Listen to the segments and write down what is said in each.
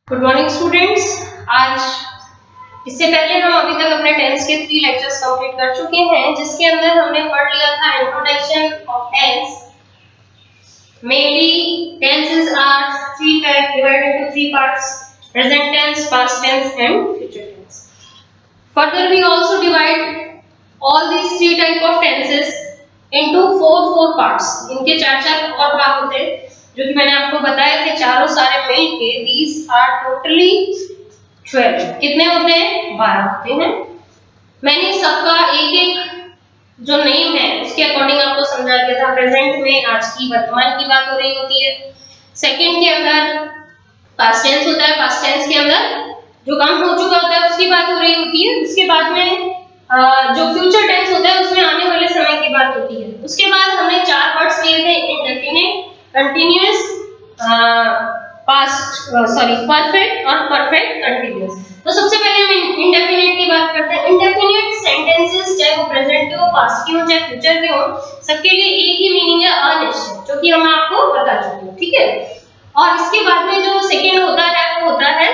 Good morning students. आज इससे पहले हम अभी तक अपने टेंस के 3 लेक्चर्स कंप्लीट कर चुके हैं, जिसके अंदर हमने पढ़ लिया था introduction of tense. Mainly tenses are three type, divided into three parts: present tense, past tense and future tense. Further we also divide all these three type of tenses into four parts। इनके चार और भाग होते हैं, जो कि मैंने आपको बताए थे। चारों सारे मिल के these are totally 12। कितने होते हैं? 12 होते हैं। मैंने सबका एक जो नेम है उसके अकॉर्डिंग आपको समझा दिया था। प्रेजेंट में आज की, वर्तमान की बात हो रही होती है। सेकंड के अंदर पास्ट टेंस होता है, पास्ट टेंस के अंदर जो काम हो चुका होता है उसकी बात हो रही होती है। उसके बाद में जो फ्यूचर टेंस होता है उसमें आने वाले समय की बात होती है। उसके बाद हमने 4 वर्ड्स लिए थे: इंडेफिनिट, कंटीन्यूअस, परफेक्ट और परफेक्ट कंटीन्यूअस। तो सबसे पहले हम इंडेफिनिट की बात करते हैं। इंडेफिनिट सेंटेंसेस, चाहे वो प्रेजेंट के हो, पास्ट के हो, चाहे फ्यूचर के हो, सबके लिए एक ही मीनिंग है, अनिश्चित, जो कि हम आपको बता चुके हैं। ठीक है। और इसके बाद में जो सेकंड होता है वो होता है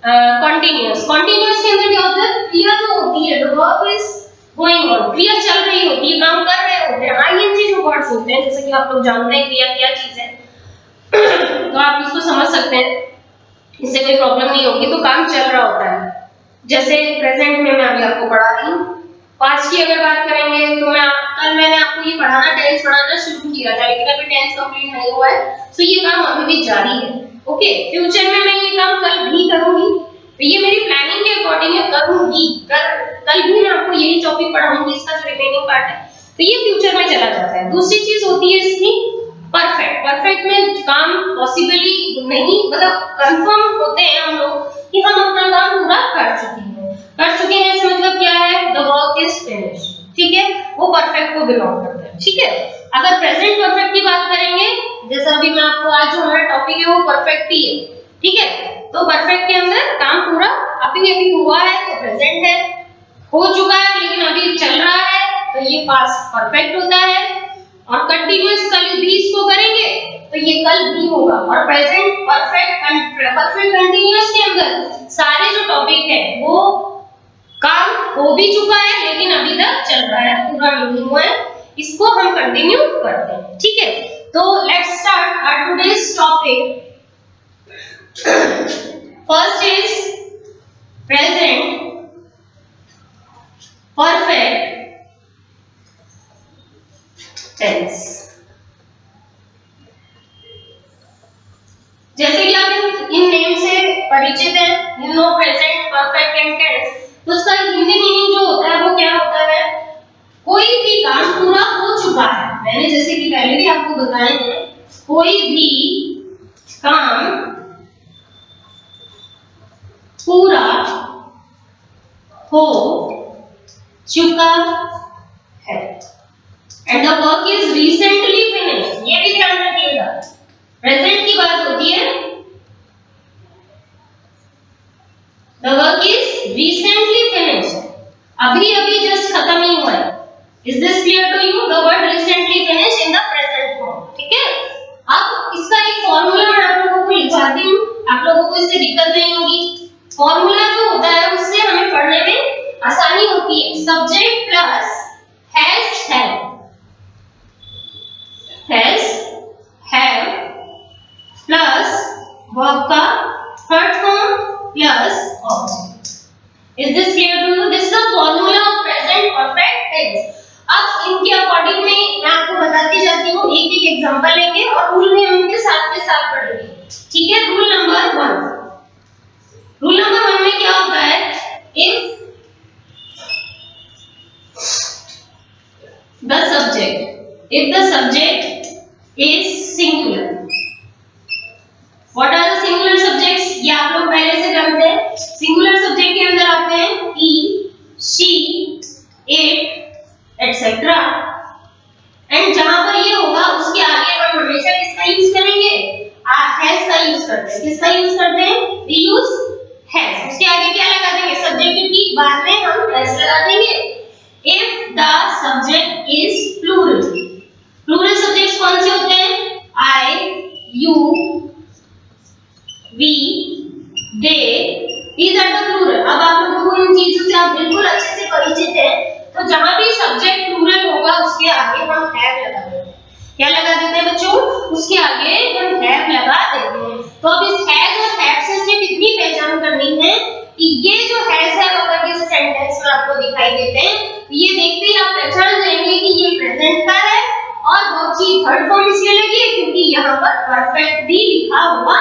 कंटीन्यूअस। कंटीन्यूअस के अंदर क्या होता है? क्रिया जो होती है, the verb is going on, क्रिया चल रही होती है, काम कर रहे होते हैं। आईएनजी जो वर्ड्स होते हैं, जैसे कि आप लोग जानते हैं क्रिया क्या चीज है, तो आप इसको समझ सकते हैं, इससे कोई प्रॉब्लम नहीं होगी। तो काम चल रहा होता है। जैसे प्रेजेंट में मैं अभी आपको पढ़ा रही हूँ। पास्ट की अगर बात करेंगे तो कल मैंने आपको ये पढ़ाना, टेंस पढ़ाना शुरू किया था, लेकिन अभी टेंस कंप्लीट नहीं हुआ है, तो ये काम अभी भी जारी है। ओके। फ्यूचर में मैं ये काम कल भी करूंगी, तो ये मेरी प्लानिंग के अकॉर्डिंग है, करूंगी। कल भी मैं आपको यही टॉपिक पढ़ाऊंगी, इसका जो रिमेनिंग पार्ट है, तो ये फ्यूचर में चला जाता है। दूसरी चीज होती है इसकी परफेक्ट। परफेक्ट में काम पॉसिबली नहीं, मतलब कंफर्म होते हैं हम लोग कि हम अपना काम पूरा कर चुके हैं। इसका मतलब क्या है? The work is finished. ठीक है, वो परफेक्ट को बिलोंग करता है। ठीक है। अगर प्रेजेंट परफेक्ट की बात करेंगे, जैसा अभी मैं आपको, आज जो हमारा टॉपिक है वो परफेक्ट ही है। ठीक है। तो परफेक्ट के अंदर काम पूरा अभी हुआ है तो प्रेजेंट है, हो चुका है लेकिन अभी चल रहा है तो ये पास्ट परफेक्ट होता है। और कंटीन्यूअस कल भी इसको करेंगे तो ये कल भी होगा। और प्रेजेंट परफेक्ट कंटीन्यूअस के अंदर सारे जो टॉपिक है वो काम हो भी चुका है लेकिन अभी तक चल रहा है, पूरा नहीं हुआ है, इसको हम कंटिन्यू करते हैं। ठीक है। तो let's start our today's topic. First is present perfect tense. जैसे कि आप इन नेम से परिचित हैं, you know present, perfect and tense, तो उसका हिंदी मीनिंग जो होता है वो क्या होता है? कोई भी काम पूरा हो चुका है। मैंने जैसे कि पहले भी आपको बताया है, कोई भी काम पूरा हो चुका है। And the work is recently finished. ये भी ध्यान रखिएगा, प्रेजेंट की बात होती है, the work is recently finished, अभी जस्ट खत्म ही हुआ है। Is this clear to you? The word recently finished in the present form. ठीक है। अब इसका एक फॉर्मूला मैं आप लोगों को लिखवाती हूँ, आप लोगों को इससे दिक्कत नहीं होगी। फॉर्मूला जो होता है उससे हमें पढ़ने में आसानी होती है। Subject plus has have plus verb का third form plus object. Is this clear to you? This is the formula of present perfect tense. अब इनके अकॉर्डिंग में मैं आपको बताती जाती हूँ, एक एग्जांपल लेंगे और रूल भी हम इनके साथ के साथ पढ़ेंगे। ठीक है। रूल नंबर 1 में क्या होता है? If the subject is singular, What are the singular subjects? ये आप लोग पहले से जानते हैं। सिंगुलर सब्जेक्ट के अंदर आते हैं he, she, it, etc. And जहां पर ये होगा उसके आगे हम हमेशा किसका यूज करेंगे? हैज का यूज करते हैं। किसका यूज करते हैं? we use has। उसके आगे क्या लगा देंगे? सब्जेक्ट के ठीक बाद में हम has लगा देंगे। if the subject is plural subjects कौन से होते हैं? I, you, we, they, these are the plural। अब आप लोगों को इन चीजों से आप बिल्कुल अच्छे से परिचित हैं, तो जहां भी सब्जेक्ट प्लूरल होगा उसके आगे हम हैव लगा देते हैं। क्या लगा देते हैं बच्चों? उसके आगे हम हैव लगा देते हैं। तो अब इस हैज और हैव से सिर्फ इतनी पहचान करनी है कि ये जो हैज है अगर किसी सेंटेंस में आपको दिखाई देते हैं, ये देखते ही आप पहचान जाएंगे कि ये प्रेजेंट का है और वर्ब की थर्ड फॉर्म इसलिए लगी है क्योंकि यहाँ पर परफेक्ट भी लिखा हुआ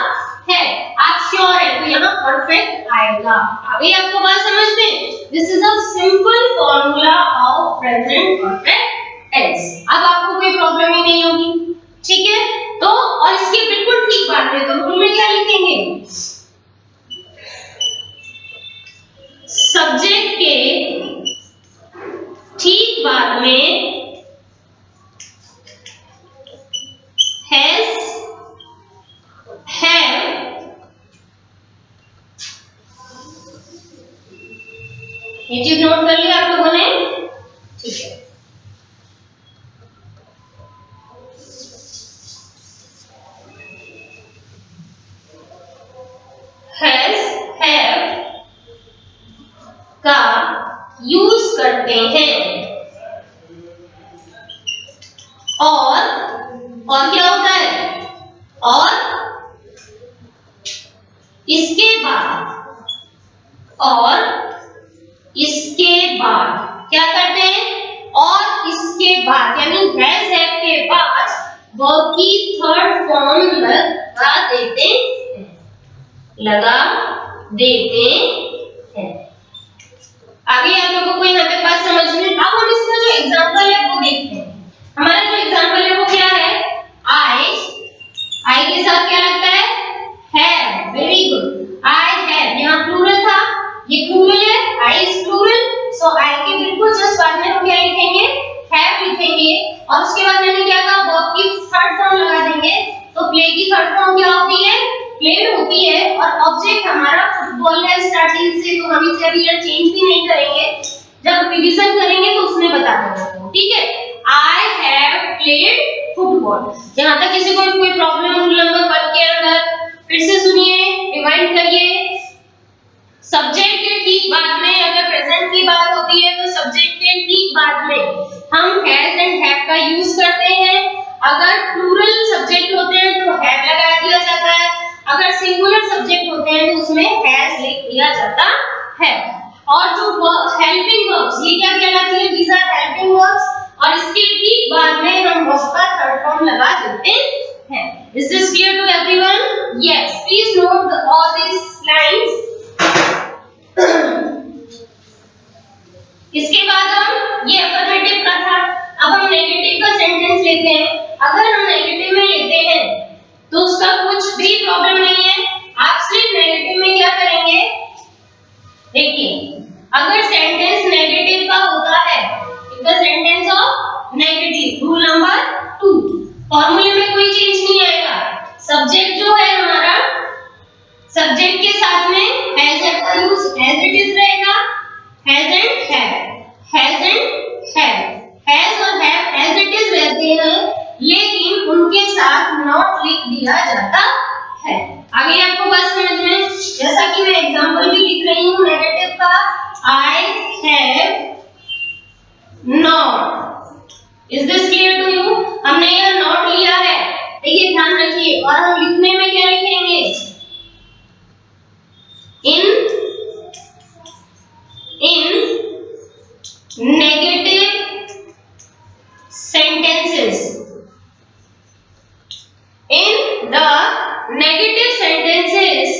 है। आप श्योर है तो यहाँ परफेक्ट आएगा। अभी आपको बात समझ में? This is a simple formula of present perfect tense. अब आपको कोई प्रॉब्लम ही नहीं होगी, ठीक है? तो और इसके बिल्कुल ठीक बाद में तो रूल में क्या लिखेंगे? सब्जेक्ट के ठीक बाद में हैज, हैव, ये चीज नोट कर लिया आप लोगों ने? ठीक है। हैज, हैव का यूज करते हैं और क्या होता है? और इसके बाद, और इसके बाद क्या करते हैं? और इसके बाद यानी हैज हैव के बाद वर्ब की थर्ड फॉर्म लगा देते हैं, लगा देते हैं। आगे आप लोगों को यहाँ पे बात समझ में? अब हम इसका जो एग्जांपल है वो देखते हैं। हमारा जो एग्जांपल है वो क्या है? आई के साथ क्या लगता है? Have. Very good. I have, यहाँ प्लूरल था, ये प्लूरल है, आई इज प्लूरल, सो आई के बिल्कुल जस्ट बाद में हम क्या लिखेंगे? हैव लिखेंगे और उसके बाद मैंने क्या कहा? वर्ब की थर्ड फॉर्म लगा देंगे। तो प्ले की थर्ड फॉर्म क्या होती है? प्लेड होती है और ऑब्जेक्ट हमारा फुटबॉल है स्टार्टिंग से, तो हम इसे अभी यहाँ चेंज भी नहीं करेंगे, जब रिवीजन करेंगे तो उसमें बता देंगे, ठीक है? I have played football. यहाँ तक किसी को कोई प्रॉब्लम? रूल नंबर 1 के अंदर फिर से सुनिए, रिवाइंड करिए। सब्जेक्ट के ठीक बाद में अगर प्रेजेंट की बात होती है तो सब्जेक्ट के ठीक बाद में हम हैज एंड हैव का यूज करते हैं। अगर प्लूरल सब्जेक्ट होते हैं तो हैव लगा दिया जाता है, अगर सिंगुलर सब्जेक्ट होते हैं तो उसमें हैज लिख दिया जाता है। और जो हेल्पिंग वर्ब्स, ये क्या कहलाती है? दीस आर हेल्पिंग वर्ब्स और इसके ठीक बाद में हम वर्ब का थर्ड फॉर्म लगा देते हैं। Is this clear to everyone? Yes, please note all this lines. इसके बाद हम ये अफर्मेटिव का था, अब हम नेगेटिव का सेंटेंस लेते हैं। अगर हम नेगेटिव में लेते हैं तो उसका कुछ भी प्रॉब्लम नहीं है, आप सिर्फ नेगेटिव में क्या करेंगे? देखिए, अगर सेंटेंस नेगेटिव का होता है, the sentence of negative, rule number 2, फॉर्मूले में कोई चेंज नहीं आएगा। सब्जेक्ट जो है हमारा, सब्जेक्ट के साथ में हैज का यूज एज इट इज रहेगा, has and have, has and have, has और हैव एज इट इज रहते हैं, लेकिन उनके साथ नॉट लिख दिया जाता है। आगे आपको बात समझ में? जैसा कि मैं एग्जांपल भी लिख रही हूँ नेगेटिव का, I have not. Is this clear to you? हमने यह नॉट लिया है, देखिए ध्यान रखिए। और हम लिखने में क्या लिखेंगे? in negative sentences, in the negative sentences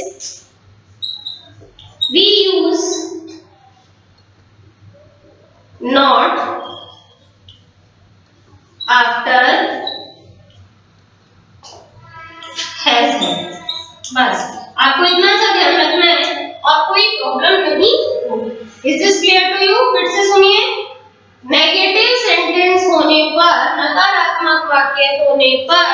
we use not after has है। बस आपको इतना सा ध्यान रखना है और कोई प्रॉब्लम नहीं होगी। Is this clear to you? फिर से सुनिए, नेगेटिव सेंटेंस होने पर, नकारात्मक वाक्य होने पर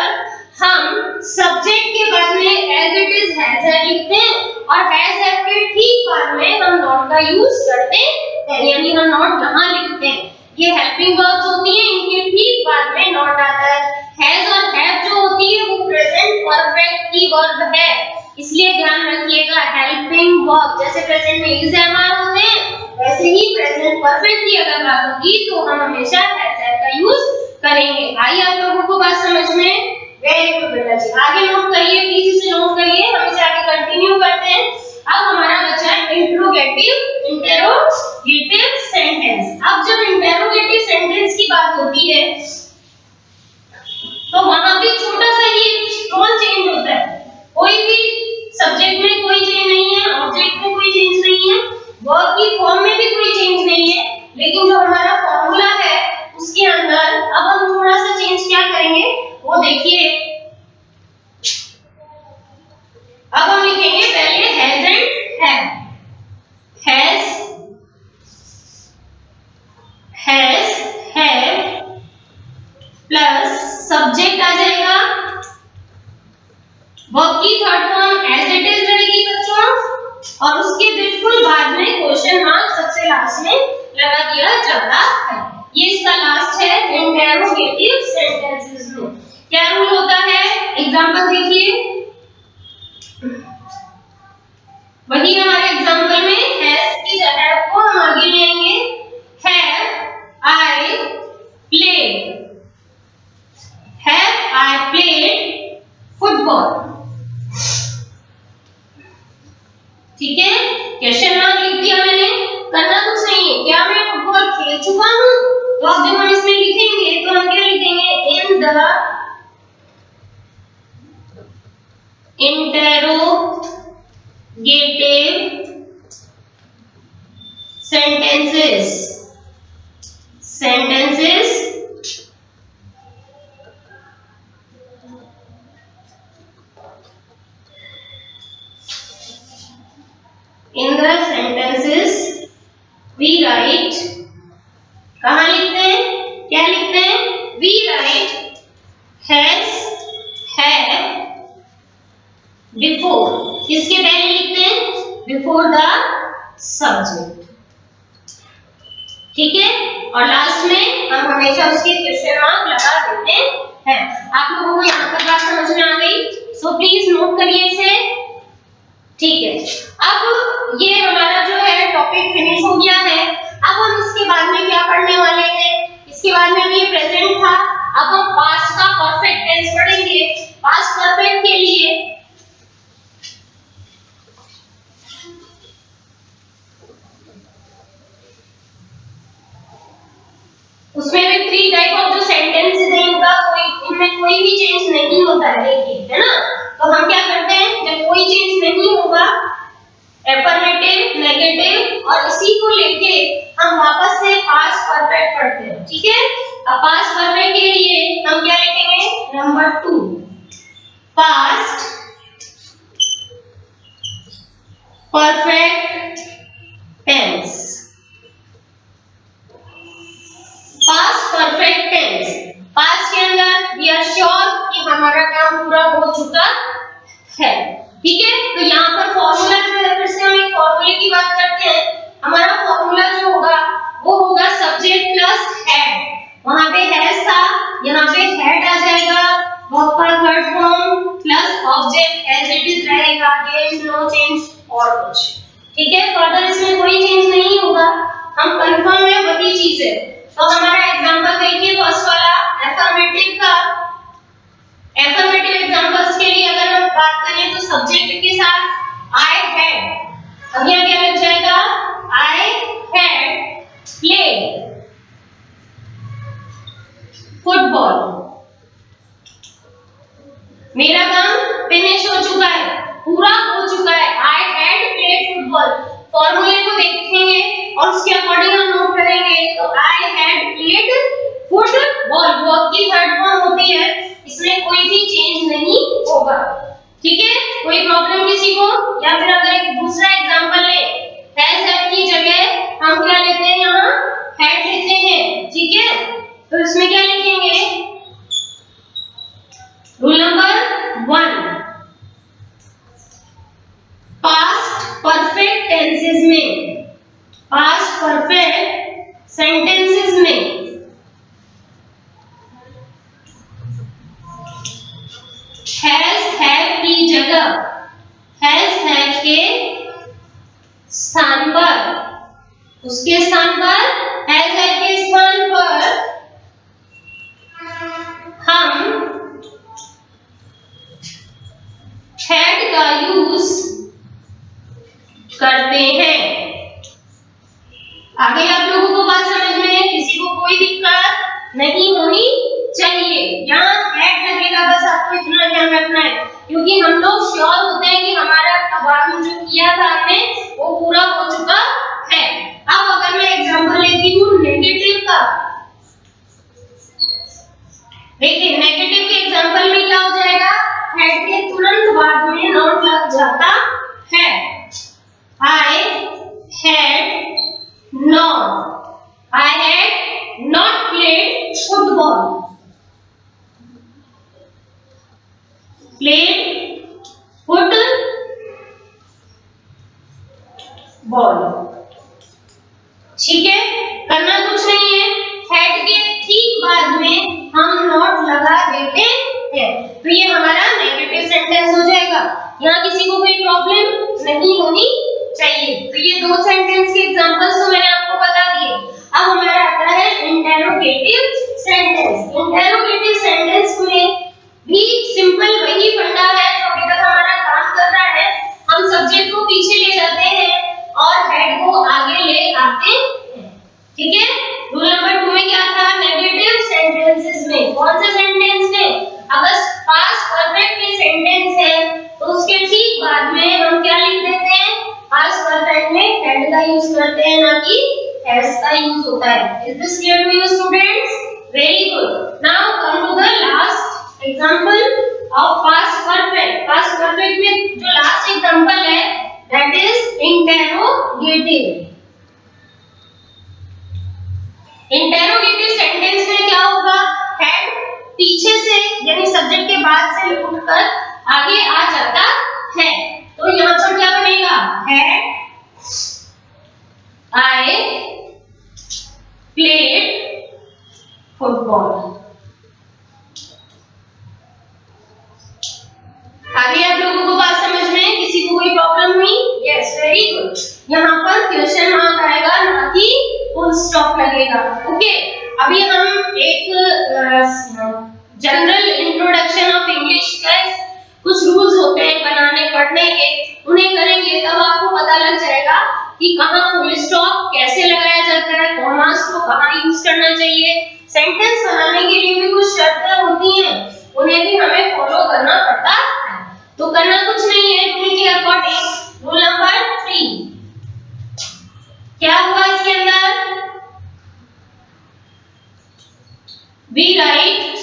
हम सब्जेक्ट के बाद में एज इट इज हैज है लिखते हैं और हैज है के ठीक बाद में हम नॉट का यूज करते हैं, यानी हम नॉट यहाँ लिखते हैं। ये हेल्पिंग वर्ब्स होती है, इनके ठीक बाद में नॉट आता है। हैज और हैव जो होती है वो प्रेजेंट परफेक्ट की वर्ब है, इसलिए ध्यान रखिएगा। हेल्पिंग वर्ब, जैसे प्रेजेंट में इज एम आर होते हैं, वैसे ही प्रेजेंट परफेक्ट की अगर बात होगी तो हम हमेशा हैज हैव का यूज करेंगे। आई आप लोगों को बात समझ में? वेरी गुड बेटा जी, आगे नोट करिए, प्लीज इसे नोट करिए, हम इसे आगे कंटिन्यू करते हैं। अब हमारा बचा है इंट्रोगेटिव सेंटेंस। अब जब इंटेरोगेटिव सेंटेंस की बात होती है तो वहां भी छोटा सा ही स्मॉल चेंज होता है। कोई भी सब्जेक्ट में कोई चेंज नहीं है, ऑब्जेक्ट में कोई चेंज नहीं है, वर्ब की फॉर्म में भी कोई चेंज नहीं है, लेकिन जो हमारा फॉर्मूला है उसके अंदर अब हम थोड़ा सा चेंज क्या करेंगे वो देखिए। अब हम लिखेंगे पहले has and have. Has have plus subject आ जाएगा, वर्ब की third form as it is रहेगी बच्चों, और उसके बिल्कुल बाद में क्वेश्चन मार्क सबसे लास्ट में लगा दिया जाता है। ये इसका लास्ट है इंटेरोगेटिव सेंटेंसेस में। क्या रूल होता है? एग्जांपल देखिए, वही हमारे एग्जांपल में हैज की जगह को हम आगे लेंगे। Have I played football. ठीक है, क्वेश्चन मार्क लिख दिया मैंने, करना कुछ नहीं है। क्या मैं फुटबॉल खेल चुका हूं? तो अब जब हम इसमें लिखेंगे तो हम क्या लिखेंगे? In the interrogative sentences in the sentences we write, कहाँ लिखते हैं? क्या लिखते हैं? we write has have before, किसके पहले लिखते हैं? before the subject। ठीक है, और लास्ट में हम हमेशा उसके क्वेश्चन मार्क लगा देते हैं। आप लोगों को यहाँ तक बात समझ में आ गई? सो प्लीज नोट करिए इसे। ठीक है, अब ये हमारा जो है टॉपिक फिनिश हो गया है। अब हम इसके बाद में क्या पढ़ने वाले हैं? इसके बाद में भी प्रेजेंट था, अब हम पास्ट का परफेक्ट टेंस पढ़ेंगे। पास्ट परफेक्ट के लिए उसमें भी 3 टाइप ऑफ जो सेंटेंसेस हैं इनमें कोई भी चेंज नहीं होता है, देखिए, है ना। तो हम क्या करते हैं, जब कोई चेंज नहीं होगा, एफर्मेटिव, नेगेटिव और इसी को लेके हम वापस से पास्ट परफेक्ट पढ़ते हैं। ठीक है, अब पास्ट परफेक्ट के लिए हम क्या लिखेंगे? Number 2, past perfect tense. Past perfect tense, past के अंदर वी आर श्योर कि हमारा काम पूरा हो चुका है। ठीक है, तो यहाँ पर फॉर्मूला जो है, फिर से हम एक फॉर्मूले की बात करते हैं। हमारा फॉर्मूला जो होगा वो होगा सब्जेक्ट प्लस हैड। वहां पे हैज था, यहाँ पे हैड आ जाएगा, वर्ब का third form plus object as it is रहेगा, देयर इज नो चेंज और कुछ। ठीक है, फर्दर इसमें कोई चेंज नहीं होगा, हम कंफर्म है वही चीज है। तो हमारा एग्जांपल देखिए, फर्स्ट वाला एफर्मेटिव का। एफर्मेटिव एग्जांपल्स के लिए अगर हम बात करें तो सब्जेक्ट के साथ आई हैड, अब यहाँ क्या लग जाएगा? I had played football. मेरा काम फिनिश हो चुका है, पूरा हो चुका है। I had played football. फॉर्मूले को देखेंगे और उसके अकॉर्डिंग हम नोट करेंगे। तो I had played football, verb की थर्ड फॉर्म होती है, इसमें कोई भी चेंज नहीं होगा। ठीक है, कोई प्रॉब्लम किसी को? या फिर अगर एक दूसरा एग्जांपल ले, हैज हैव की जगह हम क्या लेते हैं? यहाँ हैड लेते हैं। ठीक है, तो इसमें क्या लिखेंगे? Rule number 1, past perfect tenses में, पास्ट परफेक्ट सेंटेंसेस में हैज हैव की जगह हैज हैव के स्थान पर, उसके स्थान पर, हैज है के स्थान पर हम हैड का यूज करते हैं। आगे आप लोगों को बात समझ में है, किसी को कोई दिक्कत नहीं होनी चाहिए। यहाँ हैड लगेगा, बस आपको इतना ध्यान रखना है, क्योंकि हम लोग श्योर होते हैं कि हमारा अबाउट जो किया था हमने वो पूरा हो चुका है। अब अगर मैं एग्जांपल लेती हूँ नेगेटिव का, देखिए नेगेटिव के एग्जांपल में क्या हो जाएगा, हैड के तुरंत बाद में नॉट लग जाता है। I had not played football. Played football. ठीक है, करना कुछ नहीं है, हेड के ठीक बाद में हम नॉट लगा देते हैं, तो ये हमारा नेगेटिव सेंटेंस हो जाएगा। यहाँ किसी को कोई प्रॉब्लम नहीं होनी चाहिए। तो ये दो सेंटेंस के एग्जांपल्स तो मैंने आपको बता दिए। अब हमारा आता है इंटेरोगेटिव सेंटेंस। इंटेरोगेटिव सेंटेंस में भी सिंपल वही फंडा है जो अभी तक हमारा काम कर रहा है। हम सब्जेक्ट को पीछे ले जाते हैं और हेड को आगे ले आते हैं। ठीक है, रूल नंबर 2 में क्या था, नेगेटिव सेंटेंसेस में, कौन से सेंटेंस में, अगर पास्ट परफेक्ट के सेंटेंस है तो उसके ठीक बाद में हम क्या लिख देते हैं, पास्ट परफेक्ट में हैड का यूज करते हैं, ना कि हैज का यूज होता है। Is this clear to you students? Very good. Now come to the last example of past perfect. Past perfect में जो लास्ट एग्जांपल है that is interrogative. Interrogative sentence में क्या होगा, हैड पीछे से यानी सब्जेक्ट के बाद से उठकर आगे आ जाता है, तो यहाँ पर क्या बनेगा, हैड आई प्लेड फुटबॉल। आगे आप लोगों को बात समझ में है, किसी को कोई प्रॉब्लम नहीं? Yes, very good. यहाँ पर क्वेश्चन मार्क आएगा, ना कि फुल स्टॉप लगेगा। ओके, अभी हम एक जनरल इंट्रोडक्शन ऑफ इंग्लिश का कुछ रूल्स होते हैं बनाने पढ़ने के, उन्हें करेंगे, तब आपको पता लग जाएगा कि कहाँ फुल स्टॉप कैसे लगाया जाता है, कॉमास को कहाँ यूज करना चाहिए। सेंटेंस बनाने के लिए भी कुछ शर्तें होती हैं, उन्हें भी हमें फॉलो करना पड़ता है। तो करना कुछ नहीं है, रूल के अकॉर्डिंग। रूल नंबर 3 क्या हुआ इसके अंदर, we write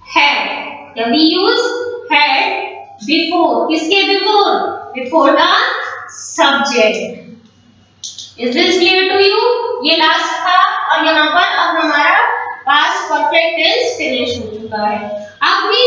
had या we use had before, किसके before, before the subject। is this clear to you? ये लास्ट था और यहाँ पर अब हमारा past perfect tense फिनिश हो चुका है, अभी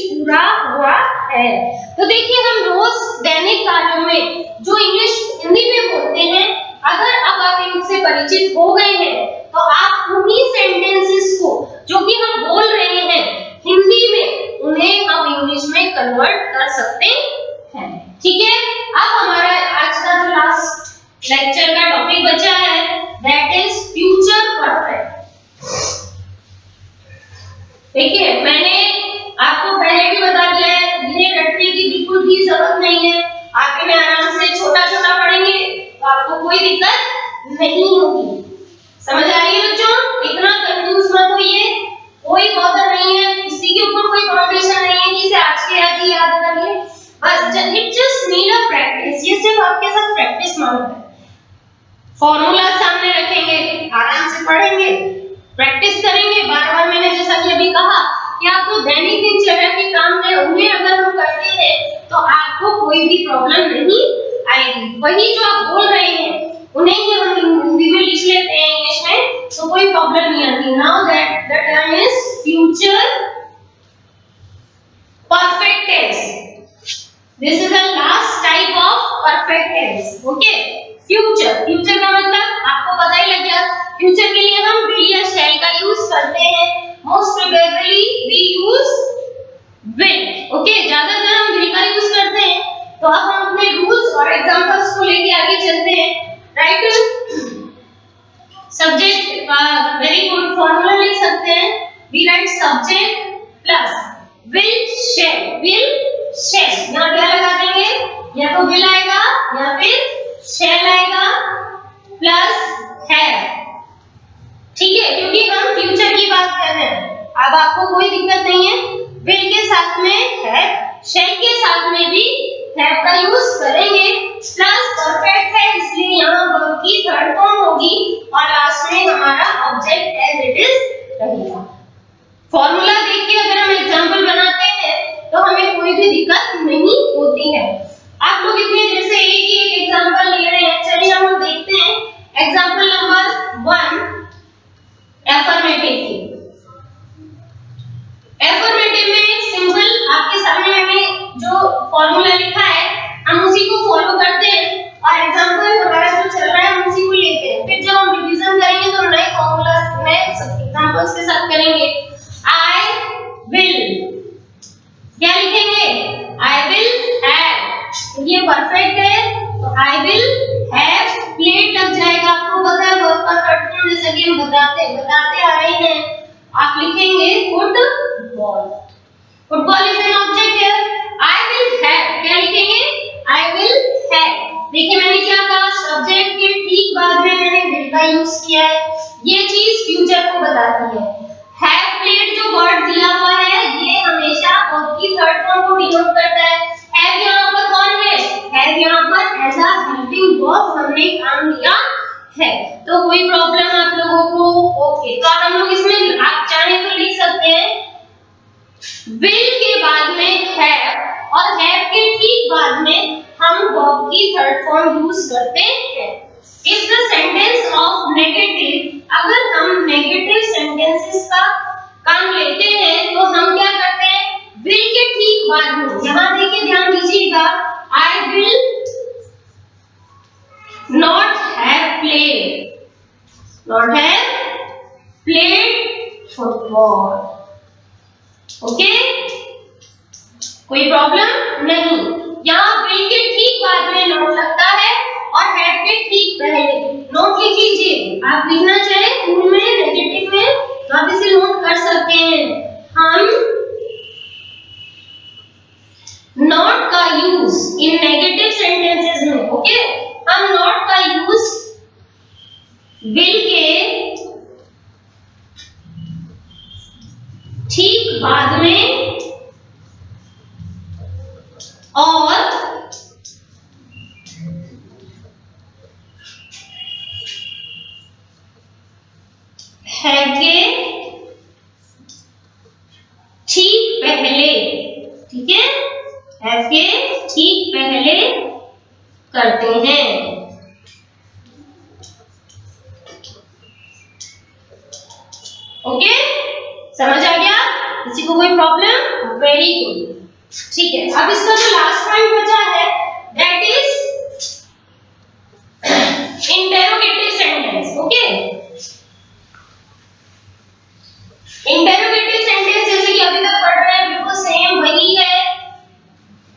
पूरा हुआ है। तो देखिए हम रोज दैनिक कार्यों में जो इंग्लिश हिंदी में बोलते हैं, अगर अब आप इनसे परिचित हो गए हैं तो आप उन्हीं सेंटेंसेस को जो कि हम बोल रहे हैं हिंदी में, उन्हें हम इंग्लिश में कन्वर्ट कर सकते हैं। ठीक है, अब हमारा आज का जो लास्ट लेक्चर का टॉपिक बचा है दैट इज फ्यूचर परफेक्ट। देखिए मैंने आपको पहले भी बता दिया है, इन्हें रटने की बिल्कुल भी जरूरत नहीं है, आप इन्हें आराम से छोटा छोटा पढ़ेंगे तो आपको कोई दिक्कत नहीं होगी। समझ आ रही है बच्चों? इतना कंफ्यूज मत होइए, कोई बॉदर नहीं है, किसी के ऊपर कोई फाउंडेशन नहीं है कि इसे आज के आज ही याद करिए, बस it just need a practice. ये सिर्फ आपके साथ प्रैक्टिस मांगता है। फॉर्मूला सामने रखेंगे, आराम से पढ़ेंगे, प्रैक्टिस करेंगे बार-बार। मैंने जैसा कि अभी कहा कि आप जो दैनिक दिनचर्या के काम है उन्हें अगर हम करते हैं तो आपको कोई भी प्रॉब्लम नहीं आएगी। वही जो आप बोल रहे हैं उन्हें ही हम हिंदी में लिख लेते हैं इंग्लिश में, तो कोई प्रॉब्लम नहीं आती। Now that the term is future perfect tense. This is the last type of perfect tense. Okay, future का मतलब आपको पता ही लग गया। फ्यूचर के लिए हम विल या शैल का यूज करते हैं, most probably we use will. Okay, ज्यादातर हम विल का यूज करते हैं। तो अब हम अपने रूल्स और एग्जांपल्स को लेके आगे चलते हैं। Right, subject very good, formula लिख सकते हैं। We write subject plus will shall, यहाँ क्या लगा देंगे, या तो विल आएगा या फिर शैल आएगा प्लस हैव। ठीक है, क्योंकि हम फ्यूचर की बात कर रहे हैं। अब आपको कोई दिक्कत नहीं है, विल के साथ में हैव, शैल के साथ में भी हैव का यूज करेंगे। प्लस परफेक्ट है इसलिए यहाँ वर्ब की थर्ड फॉर्म होगी और लास्ट में हमारा ऑब्जेक्ट एज इट इज रहेगा। फॉर्मूला देख के अगर हम एग्जांपल बनाते हैं तो हमें कोई भी दिक्कत नहीं होती है। आप लोग इतनी देर से एक ही एक एग्जांपल ले रहे हैं, चलिए हम देखते हैं एग्जांपल नंबर 1 एफर्मेटिव की। एफर्मेटिव में सिंपल आपके सामने मैंने जो फॉर्मूला लिखा है हम उसी को फॉलो करते हैं और एग्जांपल हमारा जो चल रहा है हम उसी को लेते हैं। फिर जब हम रिवीजन करेंगे तो नए फॉर्मूला नए एग्जांपल्स के साथ करेंगे। I will, क्या लिखेंगे, I will have, ये परफेक्ट है तो I will have played लग जाएगा। आपको पता है वर्ब का थर्ड फॉर्म जैसा कि हम बताते आ रहे हैं। आप लिखेंगे football, football is an object है। I will have, क्या लिखेंगे, I will have। देखिए मैंने क्या कहा, सब्जेक्ट के ठीक बाद में मैंने will का यूज किया है, ये चीज फ्यूचर को बताती है। हैव प्लेड जो वर्ड दिया हुआ है ये हमेशा वर्ब की थर्ड फॉर्म को डिनोट करता है। हैव यहाँ पर कौन है, हैव यहाँ पर एज अ हेल्पिंग वर्ब हमने काम लिया है, तो कोई प्रॉब्लम आप लोगों को, ओके। तो हम लोग इसमें आप चाहे तो लिख सकते हैं विल के बाद में हैव और हैव के ठीक बाद में हम वर्ब की थर्ड फॉर्म यूज करते हैं। If the sentence of negative, अगर हम नेगेटिव सेंटेंसेस का काम लेते हैं तो हम क्या करते हैं, will के ठीक बाद में, यहाँ देखिए ध्यान दीजिएगा, I will not have played football, okay, कोई प्रॉब्लम नहीं। यहाँ will के ठीक बाद में नोट लगता है और हैव के ठीक पहले नोट लिख लीजिए। आप लिखना चाहे फुल में नेगेटिव में तो आप इसे नोट कर सकते हैं। हम नॉट का यूज इन नेगेटिव सेंटेंसेस में, ओके, हम नॉट का यूज विल के ठीक बाद में और हैव के ठीक पहले, ठीक है, हैव के ठीक पहले करते हैं। ओके, समझ आ गया, किसी को कोई प्रॉब्लम, वेरी गुड, ठीक है। अब इसका जो लास्ट पॉइंट बचा है that is interrogative sentence, okay. Interrogative sentence जैसे कि अभी तक पढ़ रहे हैं बिल्कुल सेम वही है,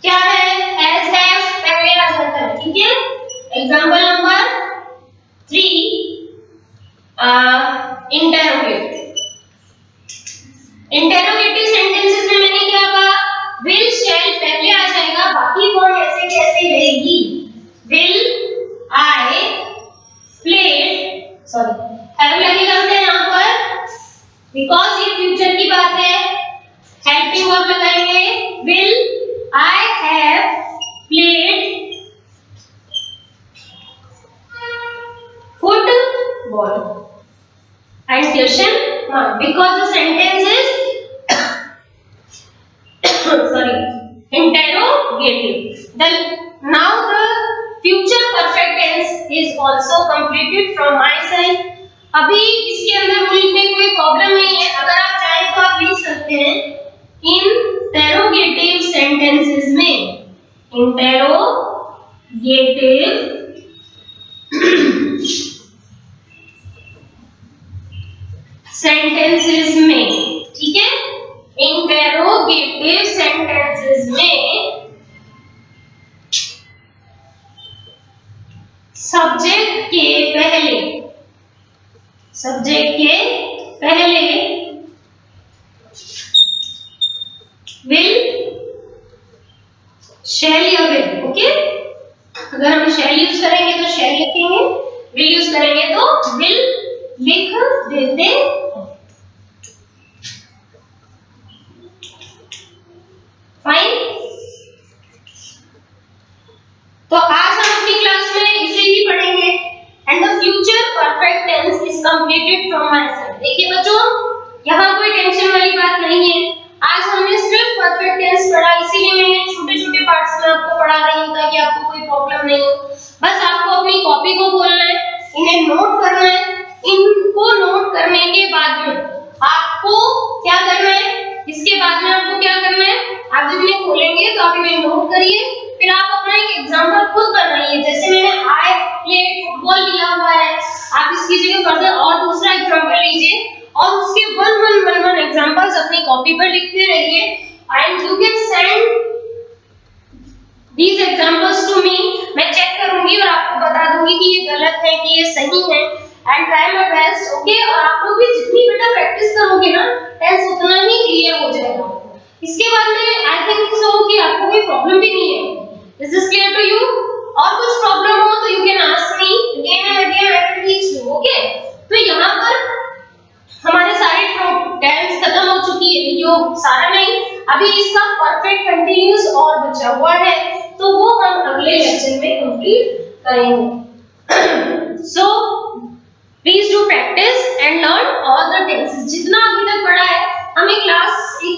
क्या है, एज हैव पहले आ जाता है, ठीक है। एग्जांपल नंबर 3 इंटेरोगेटिव सेंटेंसेस में मैंने क्या कहा, विल शैल पहले आ जाएगा, बाकी फॉर्म ऐसे कैसे रहेगी, will I played, sorry have लगेगा हमने यहाँ पर बिकॉज ये फ्यूचर की बात है, हेल्पिंग वर्ब लगाएंगे, will I have played football and question mark because the sentence is sorry interrogative. Now the future perfect tense is also completed from my side. अभी इसके अंदर रूल में कोई प्रॉब्लम नहीं है, अगर आप चाहें तो आप लिख सकते हैं इंटेरोगेटिव सेंटेंसेस में, इंटेरोगेटिव सेंटेंसेस में, ठीक है, इंटेरोगेटिव सेंटेंसेस में सब्जेक्ट के पहले, सब्जेक्ट के पहले विल, शैल या विल, ओके। अगर हम शैल यूज करेंगे तो शैल लिखेंगे, विल यूज करेंगे तो विल लिख देते हैं। फाइन। तो आज हम अपनी क्लास में इसे ही पढ़ेंगे। And the future perfect tense is completed from my side. देखिए बच्चों, यहाँ कोई टेंशन वाली बात नहीं है। आज हमने सिर्फ परफेक्ट टेंस पढ़ा, इसीलिए मैंने छोटे-छोटे पार्ट्स में आपको पढ़ा रही हूँ ताकि आपको कोई प्रॉब्लम नहीं हो। बस आपको अपनी कॉपी को खोलना है, इन्हें नोट करना है। इनको नोट करने के बाद में आपको क्या करना है, इसके बाद में आपको क्या करना है, आप जब इन्हें खोलेंगे तो आप इन्हें नोट करिए, फिर आप अपना एक एग्जांपल खुद बनाइए। जैसे मैंने आई प्लेड फुटबॉल लिया हुआ है, आप इसकी जगह फर्दर और दूसरा एग्जांपल लीजिए और उसके वन एग्जांपल्स अपनी कॉपी पर लिखते रहिए। And you can send these examples to me, मैं चेक करूंगी और आपको बता दूंगी कि ये गलत है कि ये सही है। And try my best, okay. और आप लोग भी जितनी बेटा प्रैक्टिस करोगे ना, टेंस उतना ही क्लियर हो जाएगा। इसके बाद में आई थिंक सो कि आपको कोई प्रॉब्लम भी नहीं है। Is this clear to you? और कुछ प्रॉब्लम हो तो you can ask me again and again, I will teach you, okay. तो यहाँ पर हमारे सारे टेंस खत्म हो चुकी है, जो सारा नहीं, अभी इसका परफेक्ट कंटीन्यूअस और बचा हुआ है, तो वो हम अगले लेक्चर में कंप्लीट करेंगे। So please do practice and learn all the tenses. जितना अभी तक पढ़ा है, हम एक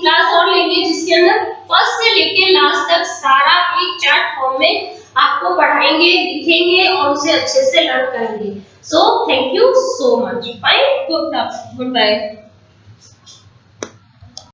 क्लास और लेंगे जिसके अंदर फर्स्ट से लेके लास्ट तक सारा एक चार्ट फॉर्म में आपको पढ़ाएंगे, लिखेंगे और उसे अच्छे से लर्न करेंगे। So thank you so much. Bye, good bye.